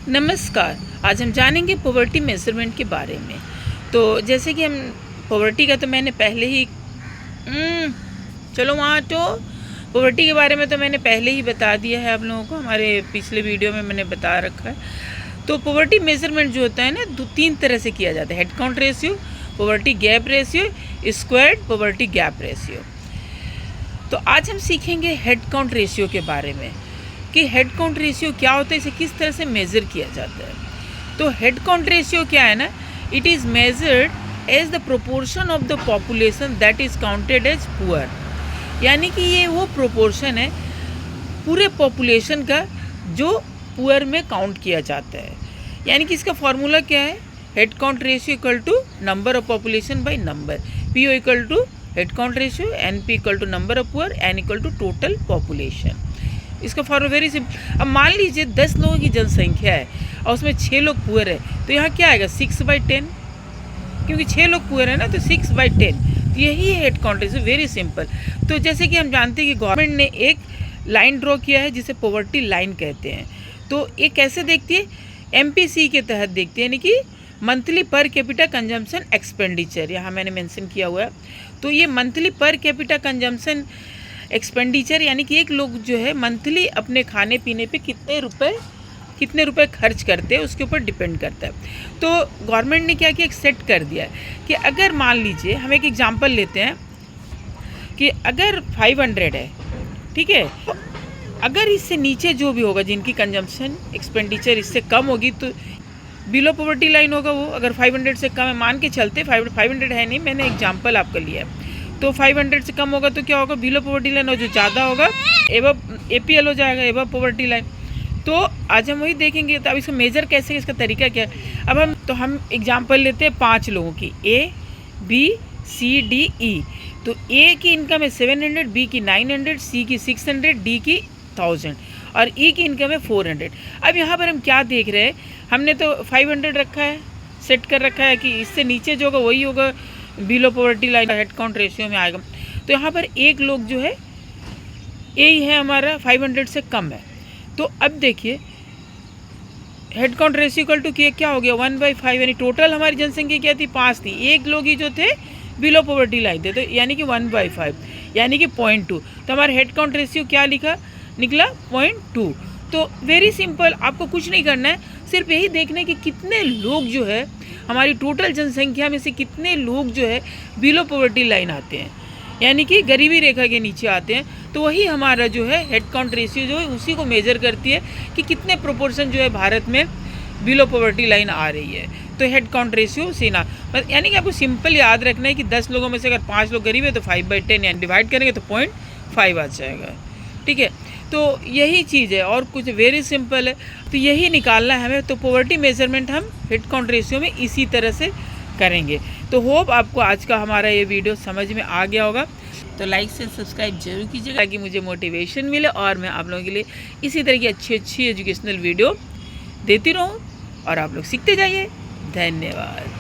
नमस्कार। आज हम जानेंगे पॉवर्टी मेजरमेंट के बारे में। तो जैसे कि हम पॉवर्टी का तो मैंने पहले ही चलो वहाँ तो पॉवर्टी के बारे में तो मैंने पहले ही बता दिया है आप लोगों को, हमारे पिछले वीडियो में मैंने बता रखा है। तो पॉवर्टी मेजरमेंट जो होता है ना, तीन तरह से किया जाता है: head count ratio, poverty gap ratio, squared poverty gap ratio. तो आज हम सीखेंगे हेड काउंट रेशियो के बारे में कि हेड काउंट रेशियो क्या होता है, इसे किस तरह से मेज़र किया जाता है। तो हेड काउंट रेशियो क्या है ना, it is measured as the proportion of the population that is counted as poor. यानी कि ये वो प्रोपोर्शन है पूरे पॉपुलेशन का जो पुअर में काउंट किया जाता है। यानी कि इसका फॉर्मूला क्या है, head count ratio equal to number of population by number, P O equal to head count ratio, N P equal to number of poor, N equal to total population. इसका formula very simple. अब मान लीजिए 10 लोगों की जनसंख्या है और उसमें 6 लोग पुअर है, तो यहाँ क्या आएगा 6/10, क्योंकि 6 लोग पुअर है ना, तो 6/10। तो यही है head count ratio, very simple. तो जैसे कि हम जानते हैं कि गवर्नमेंट ने एक लाइन ड्रॉ किया है जिसे पॉवर्टी लाइन कहते हैं। तो ये कैसे देखती है, MPC के तहत देखती है, यानी कि monthly per capita consumption expenditure, यहाँ मैंने मेंशन किया हुआ है। तो ये monthly per capita consumption expenditure यानी कि एक लोग जो है मंथली अपने खाने पीने पे कितने रुपए खर्च करते हैं उसके ऊपर डिपेंड करता है। तो गवर्नमेंट ने क्या किया, एक सेट कर दिया है कि अगर मान लीजिए हम एक एग्जांपल लेते हैं कि अगर 500 है, ठीक है, तो अगर इससे नीचे जो भी होगा जिनकी कंजम्पशन एक्सपेंडिचर इससे कम होगी तो बिलो पॉवर्टी लाइन होगा वो। अगर 500 से कम है, मान के चलते 500 है नहीं, मैंने एग्जाम्पल आपका लिया है, तो 500 से कम होगा तो क्या होगा, बिलो पॉवर्टी लाइन, और जो ज़्यादा होगा एबव APL हो जाएगा, एबव पॉवर्टी लाइन। तो आज हम वही देखेंगे। तो अब इसको मेजर कैसे, इसका तरीका क्या है। अब हम एग्जांपल लेते हैं 5 लोगों की, A B C D E। तो A की इनकम है 700, B की 900, C की 600, D की 1000 और E की इनकम है 400। अब यहाँ पर हम क्या देख रहे हैं, हमने तो 500 रखा है, सेट कर रखा है कि इससे नीचे जो होगा वही होगा below poverty line, head count ratio में आएगा। तो यहाँ पर एक लोग जो है यही है हमारा 500 से कम है। तो अब देखिए head count ratio equal to क्या हो गया 1/5, यानी टोटल हमारी जनसंख्या क्या थी, 5 थी, एक लोग ही जो थे बिलो पॉवर्टी लाइन थे, तो यानी कि 1/5 यानी कि 0.2। तो हमारा हेड काउंट रेशियो क्या निकला 0.2। तो वेरी सिंपल, आपको कुछ नहीं करना है, सिर्फ यही देखना है कि कितने लोग जो है हमारी टोटल जनसंख्या में से कितने लोग जो है बिलो पॉवर्टी लाइन आते हैं, यानी कि गरीबी रेखा के नीचे आते हैं। तो वही हमारा जो है हेड काउंट रेशियो जो है उसी को मेजर करती है कि कितने प्रोपोर्शन जो है भारत में बिलो पॉवर्टी लाइन आ रही है। तो हेड काउंट रेशियो सीना, यानी कि आपको सिंपल याद रखना है कि 10 लोगों में से अगर 5 लोग गरीब है तो 5/10 यानी डिवाइड करेंगे तो 0.5 आ जाएगा, ठीक है। तो यही चीज़ है और कुछ वेरी सिंपल है, तो यही निकालना है हमें। तो पॉवर्टी मेजरमेंट हम हेड काउंट रेशियो में इसी तरह से करेंगे। तो होप आपको आज का हमारा ये वीडियो समझ में आ गया होगा। तो लाइक से सब्सक्राइब जरूर कीजिएगा ताकि मुझे मोटिवेशन मिले और मैं आप लोगों के लिए इसी तरह की अच्छी एजुकेशनल वीडियो देती रहूँ और आप लोग सीखते जाइए। धन्यवाद।